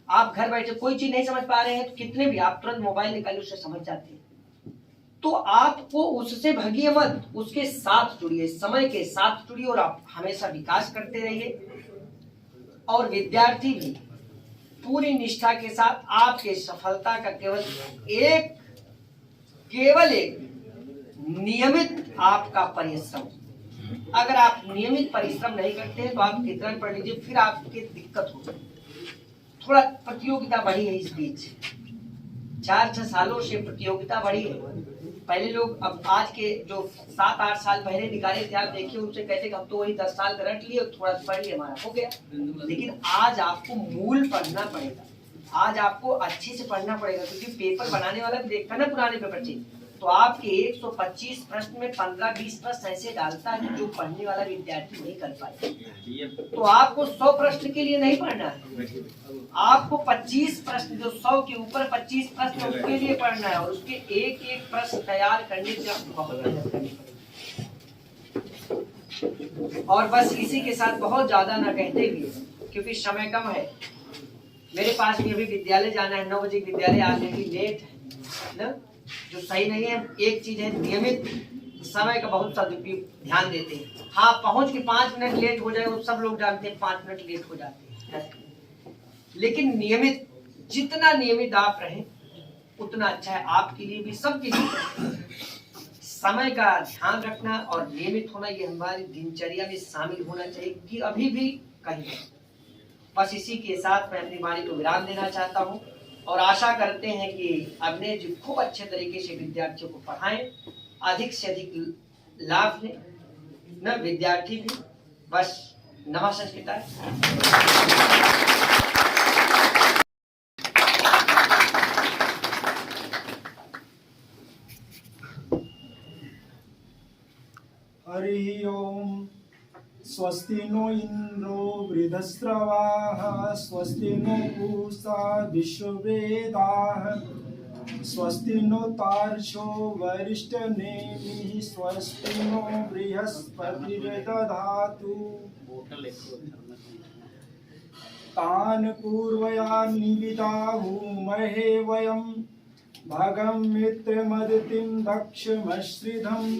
आप घर बैठे कोई चीज नहीं समझ पा रहे हैं तो कितने भी आप तुरंत मोबाइल निकालिए उससे समझ जाते हैं। तो आपको उससे भगिए मत, उसके साथ जुड़िए, समय के साथ जुड़िए और आप हमेशा विकास करते रहिए। और विद्यार्थी भी पूरी निष्ठा के साथ आपके सफलता का केवल एक नियमित आपका परिश्रम। अगर आप नियमित परिश्रम नहीं करते हैं तो आप कितना पढ़ लीजिए फिर आपकी दिक्कत हो जाए। थोड़ा प्रतियोगिता बढ़ी है इस बीच, 4-6 सालों से प्रतियोगिता बढ़ी है। पहले लोग, अब आज के जो 7-8 साल पहले निकाले थे आप देखिए, उनसे कहते कि हम तो वही 10 साल का रट लिए थोड़ा पढ़ लिए हमारा हो गया। लेकिन आज आपको मूल पढ़ना पड़ेगा, आज आपको अच्छे से पढ़ना पड़ेगा, क्योंकि पेपर बनाने वाला भी देखता ना पुराने पेपर चेक, तो आपके 125 प्रश्न में 15-20 प्रश्न ऐसे डालता है जो पढ़ने वाला विद्यार्थी नहीं कर पाए। तो आपको 100 प्रश्न के लिए नहीं पढ़ना है, आपको 25 प्रश्न, जो 100 के ऊपर 25 प्रश्न उसके लिए पढ़ना है, और उसके एक प्रश्न तैयार करने से आपको बहुत मेहनत करनी पड़ेगी। और बस इसी के साथ बहुत ज्यादा ना कहते भी, क्योंकि समय कम है। मेरे पास भी अभी विद्यालय जाना है, 9 बजे विद्यालय आने की लेट है ना, जो सही नहीं है। एक चीज है, नियमित समय का बहुत सदुपयोग ध्यान देते हैं। हाँ, पहुंच के 5 मिनट लेट हो जाए वो सब लोग जानते हैं, 5 मिनट लेट हो जाते हैं, लेकिन नियमित, जितना नियमित आप रहें उतना अच्छा है आपके लिए भी, सबके लिए। समय का ध्यान रखना और नियमित होना ये हमारी दिनचर्या में शामिल होना चाहिए कि अभी भी कहीं। बस इसी के साथ मैं अपनी वाणी को विराम देना चाहता हूँ और आशा करते हैं कि अपने जो खूब अच्छे तरीके से विद्यार्थियों को पढ़ाएं, अधिक से अधिक लाभ लें न विद्यार्थी भी। बस नमः संस्कृताय। हरि ओम। स्वस्ति नो इंद्रो वृद्धस्रवाः, स्वस्ति नो पूषा विश्ववेदाः, स्वस्ति नो तार्क्ष्यो वरिष्ठनेमिः स्वस्ति नो बृहस्पतिर्दधातु तान् पूर्वयान्निविदाहुमहे वयं भगं मित्रमदितिं दक्षमश्रिधम्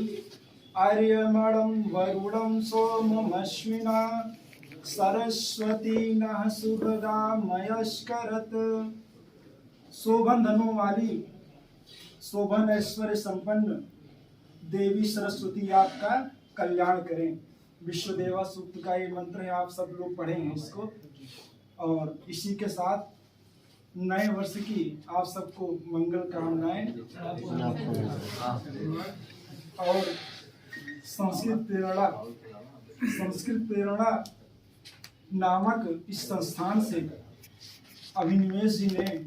आर्यमणं वरुणं सोममश्विना सरस्वती नः सुभगामयस्करत्। शोभन धनों वाली शोभन ऐश्वर्य संपन्न देवी सरस्वती आपका कल्याण करें। विश्वदेवा सूक्त का ये मंत्र है, आप सब लोग पढ़ेंगे इसको। और इसी के साथ नए वर्ष की आप सबको मंगल कामनाएं। और संस्कृत प्रेरणा नामक इस संस्थान से अभिनिवेश जी ने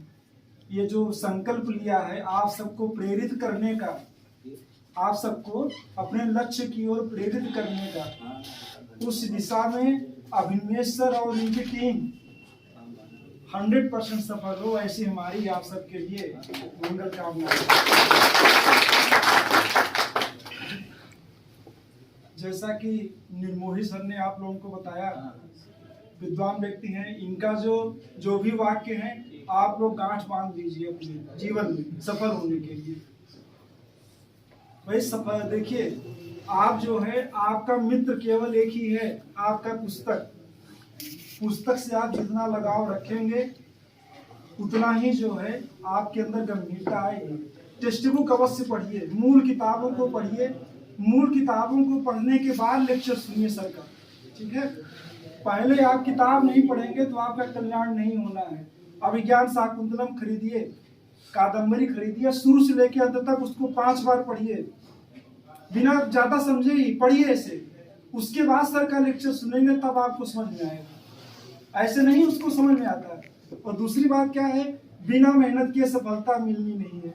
ये जो संकल्प लिया है आप सबको प्रेरित करने का, आप सबको अपने लक्ष्य की ओर प्रेरित करने का, उस दिशा में अभिनिवेश सर और उनकी टीम 100% सफल हो, ऐसी हमारी आप सबके लिए मंगल कामनाएं। जैसा कि निर्मोही सर ने आप लोगों को बताया, विद्वान व्यक्ति हैं, इनका जो भी वाक्य हैं आप लोग गांठ बांध दीजिए अपने जीवन में सफल होने के लिए। भाई सफल देखिए, आप जो है आपका मित्र केवल एक ही है, आपका पुस्तक से आप जितना लगाव रखेंगे उतना ही जो है आपके अंदर गंभीरता आएगी। टेक्स्ट बुक अवश्य पढ़िए, मूल किताबों को पढ़िए, मूल किताबों को पढ़ने के बाद लेक्चर सुनिए सर का, ठीक है। पहले आप किताब नहीं पढ़ेंगे तो आपका कल्याण नहीं होना है। अभिज्ञान शाकुंतलम खरीदिए, कादम्बरी खरीदिए, शुरू से लेकर अंत तक उसको 5 बार पढ़िए, बिना ज्यादा समझे ही पढ़िए ऐसे। उसके बाद सर का लेक्चर सुनेंगे तब आपको समझ में आएगा, ऐसे नहीं उसको समझ में आता है। और दूसरी बात क्या है, बिना मेहनत के सफलता मिलनी नहीं है,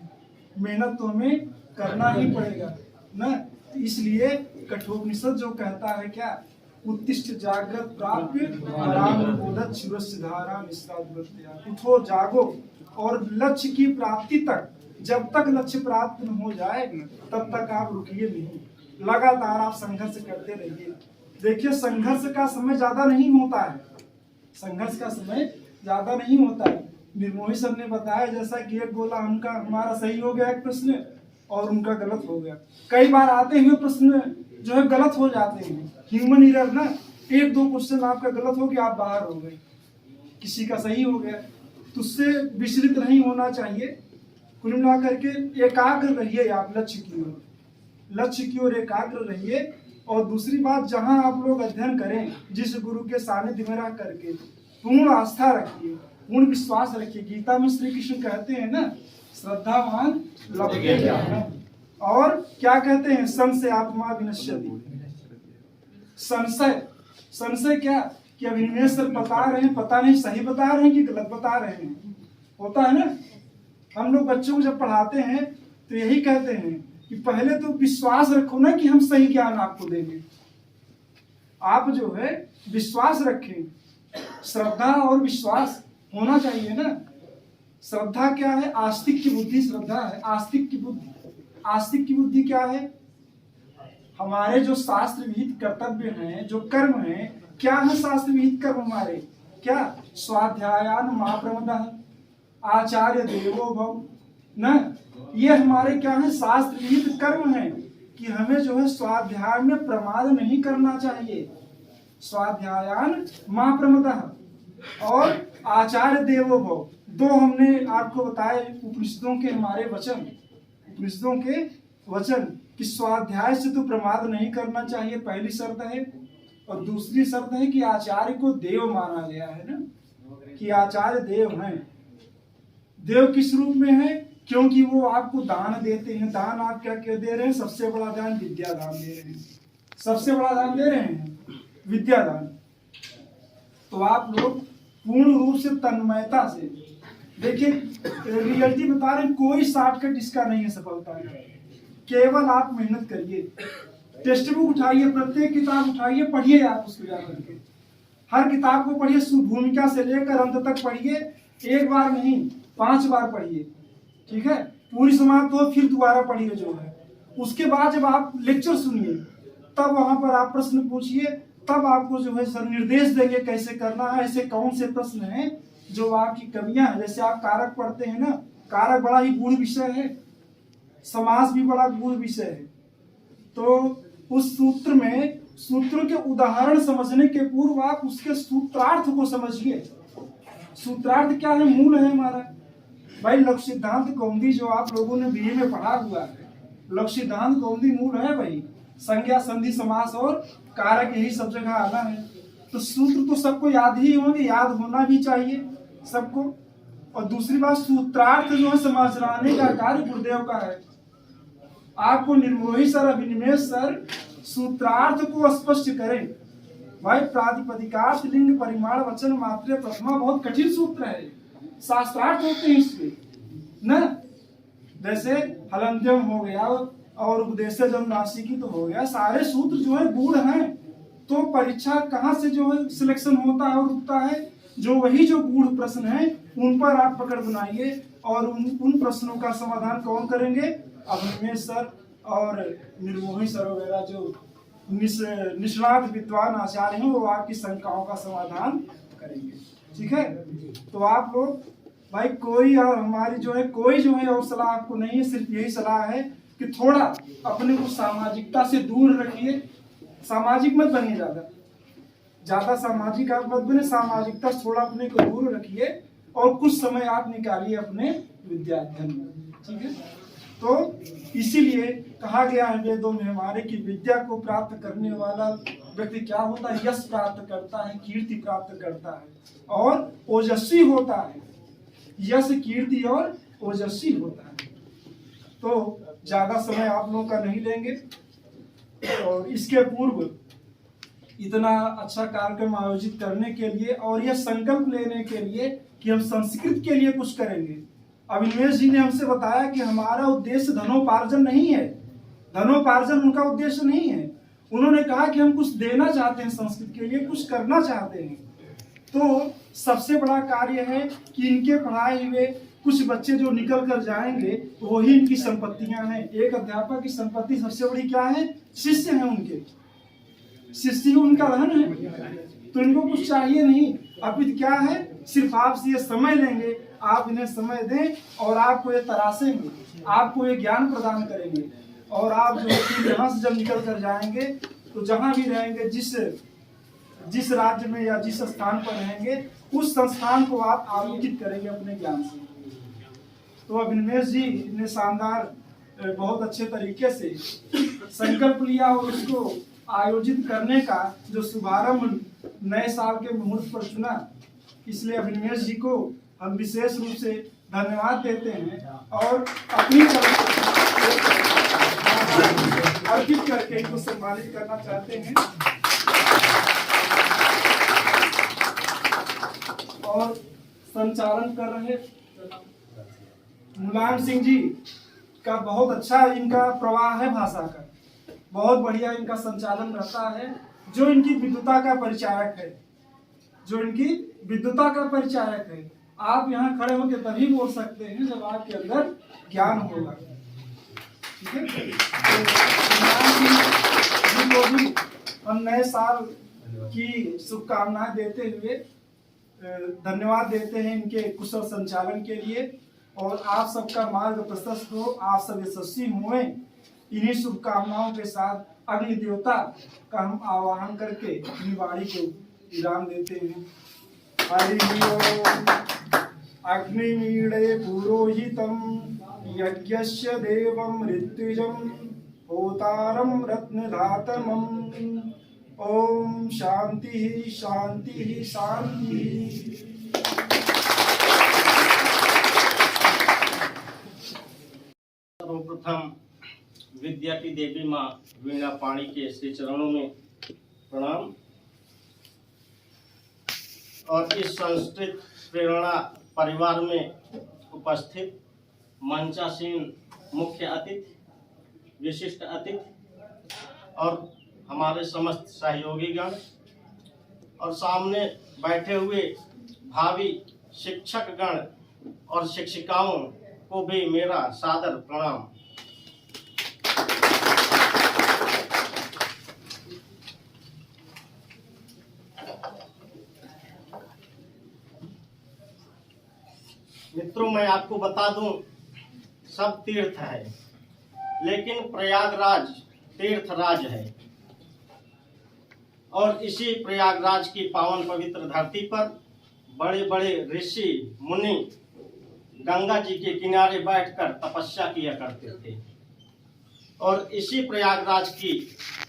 मेहनत तो हमें करना ही पड़ेगा ना। इसलिए कठोपनिषद जो कहता है क्या, उत्तिष्ठ जागृत प्राप्य परामोदत शिवस्य धारा निस्राद्वत्या। उठो जागो और लक्ष्य की प्राप्ति तक, जब तक लक्ष्य प्राप्त न हो जाए तब तक आप रुकिए नहीं, लगातार आप संघर्ष करते रहिए। देखिए संघर्ष का समय ज्यादा नहीं होता है, संघर्ष का समय ज्यादा नहीं होता है। निर्मोही सर ने बताया जैसा कि एक बोला हमारा सही हो गया एक प्रश्न और उनका गलत हो गया। कई बार आते हुए प्रश्न जो है गलत हो जाते हैं, ह्यूमन एरर ना। 1-2 क्वेश्चन आपका गलत हो गया, आप बाहर हो गए, किसी का सही हो गया, तो उससे विचलित नहीं होना चाहिए। कुल मिला करके एकाग्र रहिए, आप लक्ष्य की ओर एकाग्र रहिए। और दूसरी बात, जहां आप लोग अध्ययन करें, जिस गुरु के सानिध्य में रह करके पूर्ण आस्था रखिए, पूर्ण विश्वास रखिए। गीता में श्री कृष्ण कहते हैं ना, श्रद्धावान लभते ज्ञानम, और क्या कहते हैं, संशय आत्मा विनश्यति। संशय क्या कि अभिनिवेश सर बता रहे हैं, पता नहीं सही बता रहे हैं कि गलत बता रहे हैं, होता है ना। हम लोग बच्चों को जब पढ़ाते हैं तो यही कहते हैं कि पहले तो विश्वास रखो ना कि हम सही ज्ञान आपको देंगे। आप जो है विश्वास रखें, श्रद्धा और विश्वास होना चाहिए ना। श्रद्धा क्या है, आस्तिक की बुद्धि श्रद्धा है, आस्तिक की बुद्धि। आस्तिक की बुद्धि क्या है, हमारे जो शास्त्र विहित कर्तव्य हैं, जो कर्म हैं, क्या है शास्त्र विहित कर्म हमारे, क्या स्वाध्यायान महाप्रमदः आचार्य देवो भव न, ये हमारे क्या है शास्त्र विहित कर्म है कि हमें जो है स्वाध्याय में प्रमाद नहीं करना चाहिए। स्वाध्यायान महाप्रमदः और आचार्य देवो भव, 2 हमने आपको बताए उपनिषदों के हमारे वचन, उपनिषदों के वचन कि स्वाध्याय से तो प्रमाद नहीं करना चाहिए, पहली शर्त है। और दूसरी शर्त है कि आचार्य को देव माना गया है ना, कि आचार्य देव हैं। देव किस रूप में है, क्योंकि वो आपको दान देते हैं। दान आप क्या क्या दे रहे हैं, सबसे बड़ा दान विद्या दान दे रहे हैं, सबसे बड़ा दान दे रहे हैं विद्या दान। तो आप लोग पूर्ण रूप से तन्मयता से देखिए, रियलिटी बता रहे हैं, कोई शॉर्टकट इसका नहीं है सफलता का। केवल आप मेहनत करिए, टेक्स्ट बुक उठाइए, प्रत्येक किताब उठाइए, पढ़िए आप उसको जाकर के, हर किताब को पढ़िए, भूमिका से लेकर अंत तक पढ़िए। 1 बार नहीं 5 बार पढ़िए, ठीक है। पूरी समाप्त हो फिर दोबारा पढ़िए जो है। उसके बाद जब आप लेक्चर सुनिए तब वहां पर आप प्रश्न पूछिए, तब आपको जो है सर निर्देश देंगे कैसे करना है। ऐसे कौन से प्रश्न हैं जो आपकी कमियां हैं। जैसे आप कारक पढ़ते हैं ना, कारक बड़ा ही गूढ़ विषय है, समास भी बड़ा गूढ़ विषय है। तो उस सूत्र में सूत्र के उदाहरण समझने के पूर्व आप उसके सूत्रार्थ को समझिए। सूत्रार्थ क्या है, मूल है हमारा भाई। लक्ष्य सिद्धांत कौमुदी जो आप लोगों ने बीए में पढ़ा हुआ है, लक्ष्य सिद्धांत कौमुदी मूल है भाई। संज्ञा संधि समास और कारक यही सब जगह आना है। तो सूत्र तो सबको याद ही होंगे, याद होना भी चाहिए सबको। और दूसरी बात, सूत्रार्थ जो है समझाने का कार्य गुरुदेव का है। आपको निर्मोही सर, अभिनिवेश सर सूत्रार्थ को स्पष्ट करें भाई। प्रातिपदिकार्थ लिंग परिमाण वचन मात्रे प्रथमा बहुत कठिन सूत्र है, शास्त्रार्थ होते हैं इसमें ना। जैसे हलंत्यम हो गया और उपदेशजम नासिकी तो हो गया, सारे सूत्र जो है गूढ़ हैं। तो परीक्षा कहाँ से जो है सिलेक्शन होता है और रुकता है, जो वही जो गूढ़ प्रश्न है उन पर आप पकड़ बनाइए। और उन प्रश्नों का समाधान कौन करेंगे, अभिनिवेश सर और निर्मोही सर वगैरह जो निष्णात विद्वान आचार्य हैं, वो आपकी शंकाओं का समाधान करेंगे। ठीक है, तो आप लोग भाई कोई और हमारी जो है कोई जो है और सलाह आपको नहीं है, सिर्फ यही सलाह है कि थोड़ा अपने को सामाजिकता से दूर रखिए। सामाजिक मत बनिए, ज्यादा सामाजिक आप मत बने, सामाजिकता से थोड़ा अपने को दूर रखिए और कुछ समय आप निकालिए अपने विद्याध्ययन में। ठीक है, तो इसीलिए कहा गया है वेदों में हमारे कि विद्या को प्राप्त करने वाला व्यक्ति क्या होता है, यश प्राप्त करता है, कीर्ति प्राप्त करता है और ओजस्वी होता है। यश, कीर्ति और ओजस्वी होता है। तो ज्यादा समय आप लोगों का नहीं लेंगे। और इसके पूर्व इतना अच्छा कार्यक्रम आयोजित करने के लिए और यह संकल्प लेने के लिए कि हम संस्कृत के लिए कुछ करेंगे। अभिनिवेश जी ने हमसे बताया कि हमारा उद्देश्य धनोपार्जन नहीं है, धनोपार्जन उनका उद्देश्य नहीं है। उन्होंने कहा कि हम कुछ देना चाहते हैं संस्कृत के लिए, कुछ करना चाहते हैं। तो सबसे बड़ा कार्य है कि इनके पढ़ाए हुए कुछ बच्चे जो निकल कर जाएंगे वही इनकी संपत्तियां हैं। एक अध्यापक की संपत्ति सबसे बड़ी क्या है, शिष्य हैं उनके, शिष्य ही उनका धन है। तो इनको कुछ चाहिए नहीं, अपितु क्या है, सिर्फ आपसे ये समय लेंगे, आप इन्हें समय दें और आपको ये तरासेंगे, आपको ये ज्ञान प्रदान करेंगे। और आप जो यहाँ से जब निकल कर जाएंगे तो जहाँ भी रहेंगे, जिस राज्य में या जिस स्थान पर रहेंगे, उस संस्थान को आप आलोकित करेंगे अपने ज्ञान से। तो अभिनिवेश जी ने शानदार बहुत अच्छे तरीके से संकल्प लिया और उसको आयोजित करने का जो शुभारंभ नए साल के मुहूर्त पर चुना, इसलिए अभिनिवेश जी को हम विशेष रूप से धन्यवाद देते हैं और अपनी अर्पित करके इनको सम्मानित करना चाहते हैं। और संचालन कर रहे मुलायम सिंह जी का बहुत अच्छा इनका प्रवाह है भाषा का, बहुत बढ़िया इनका संचालन रहता है। जो इनकी विद्वता का परिचायक है, जो इनकी विद्वता का परिचायक है। आप यहाँ खड़े होकर तभी बोल सकते हैं जब आपके अंदर ज्ञान होगा। ठीक है, तो भी हम नए साल की शुभकामनाएं देते हुए धन्यवाद देते हैं इनके कुशल संचालन के लिए। और आप सबका मार्ग प्रशस्त हो, आप सब यशस्वी हुए। इन्हीं शुभकामनाओं के साथ अग्नि देवता का हम आवाहन करके अपनी वाणी को विराम देते हैं। हरि ओम। अग्निमीळे पुरोहितं यज्ञस्य देवं ऋत्विजं होतारं रत्नधातमम्। ओम शांति शांति शांति। सर्वप्रथम विद्या की देवी माँ वीणा पाणी के श्री चरणों में प्रणाम। और इस संस्कृत प्रेरणा परिवार में उपस्थित मंचासीन मुख्य अतिथि, विशिष्ट अतिथि और हमारे समस्त सहयोगीगण और सामने बैठे हुए भावी शिक्षकगण और शिक्षिकाओं को भी मेरा सादर प्रणाम। मित्रों, मैं आपको बता दूं, सब तीर्थ है, लेकिन प्रयागराज तीर्थराज है। और इसी प्रयागराज की पावन पवित्र धरती पर बड़े बड़े ऋषि मुनि गंगा जी के किनारे बैठकर तपस्या किया करते थे। और इसी प्रयागराज की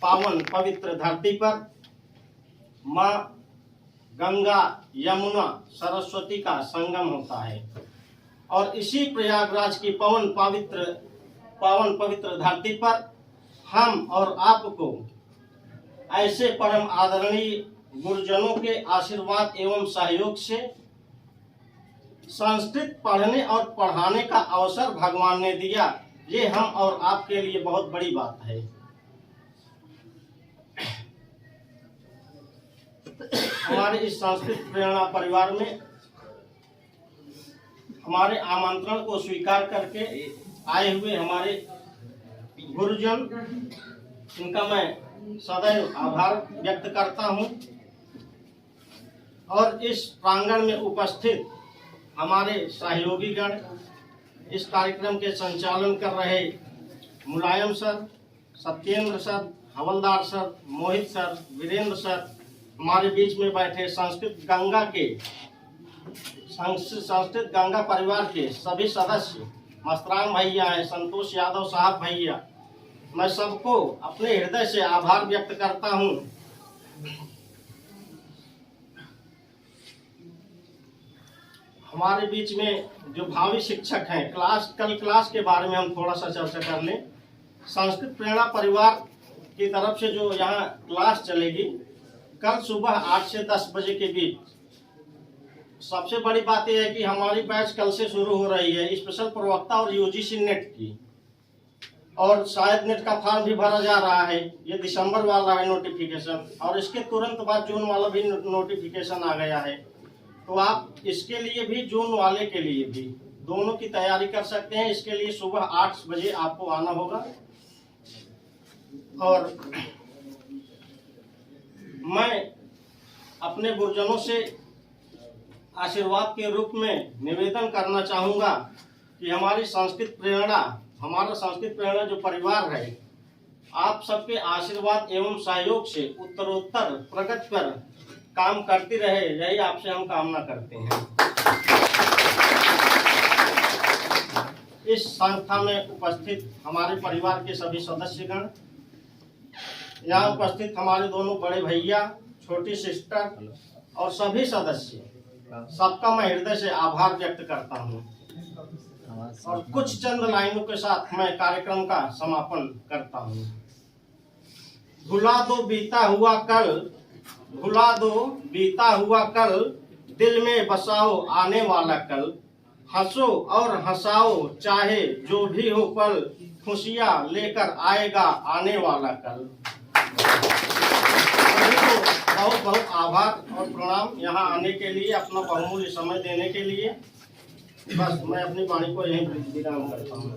पावन पवित्र धरती पर माँ गंगा यमुना सरस्वती का संगम होता है। और इसी प्रयागराज की पावन पवित्र धरती पर हम और आपको ऐसे परम आदरणीय गुरुजनों के आशीर्वाद एवं सहयोग से संस्कृत पढ़ने और पढ़ाने का अवसर भगवान ने दिया। ये हम और आपके लिए बहुत बड़ी बात है। हमारे इस संस्कृत प्रेरणा परिवार में हमारे आमंत्रण को स्वीकार करके आए हुए हमारे गुरुजन, इनका मैं सदैव आभार व्यक्त करता हूं। और इस प्रांगण में उपस्थित हमारे सहयोगी गण, इस कार्यक्रम के संचालन कर रहे मुलायम सर, सत्येंद्र सर, हवलदार सर, मोहित सर, वीरेंद्र सर, हमारे बीच में बैठे संस्कृत गंगा परिवार के सभी सदस्य, मस्तराम भैया हैं, संतोष यादव साहब भैया, मैं सबको अपने हृदय से आभार व्यक्त करता हूं। हमारे बीच में जो भावी शिक्षक हैं, कल क्लास के बारे में हम थोड़ा सा चर्चा कर लें। संस्कृत प्रेरणा परिवार की तरफ से जो यहाँ क्लास चलेगी कल सुबह 8 से 10 बजे के बीच। सबसे बड़ी बात यह है कि हमारी बैच कल से शुरू हो रही है, स्पेशल प्रवक्ता और यूजीसी नेट की, और शायद नेट का फॉर्म भी भरा जा रहा है। ये दिसंबर वाला है नोटिफिकेशन, और इसके तुरंत बाद जून वाला भी नोटिफिकेशन आ गया है। तो आप इसके लिए भी, जून वाले के लिए भी, दोनों की तैयारी कर सकते हैं। इसके लिए सुबह 8 बजे आपको आना होगा। और मैं अपने गुरुजनों से आशीर्वाद के रूप में निवेदन करना चाहूँगा कि हमारा संस्कृत प्रेरणा जो परिवार है, आप सबके आशीर्वाद एवं सहयोग से उत्तरोत्तर प्रगति पर काम करती रहे, यही आपसे हम कामना करते हैं। इस संस्था में उपस्थित हमारे परिवार के सभी सदस्यगण, यहाँ उपस्थित हमारे दोनों बड़े भैया, छोटी सिस्टर और सभी सदस्य, सबका मैं हृदय से आभार व्यक्त करता हूँ। और कुछ चंद लाइनों के साथ मैं कार्यक्रम का समापन करता हूँ। भुला दो बीता हुआ कल, दिल में बसाओ आने वाला कल, हंसो और हंसाओ चाहे जो भी हो पल, खुशियाँ लेकर आएगा आने वाला कल। बहुत बहुत आभार और प्रणाम यहाँ आने के लिए, अपना बहुमूल्य समय देने के लिए। बस मैं अपनी वाणी को यहीं विराम करता हूँ।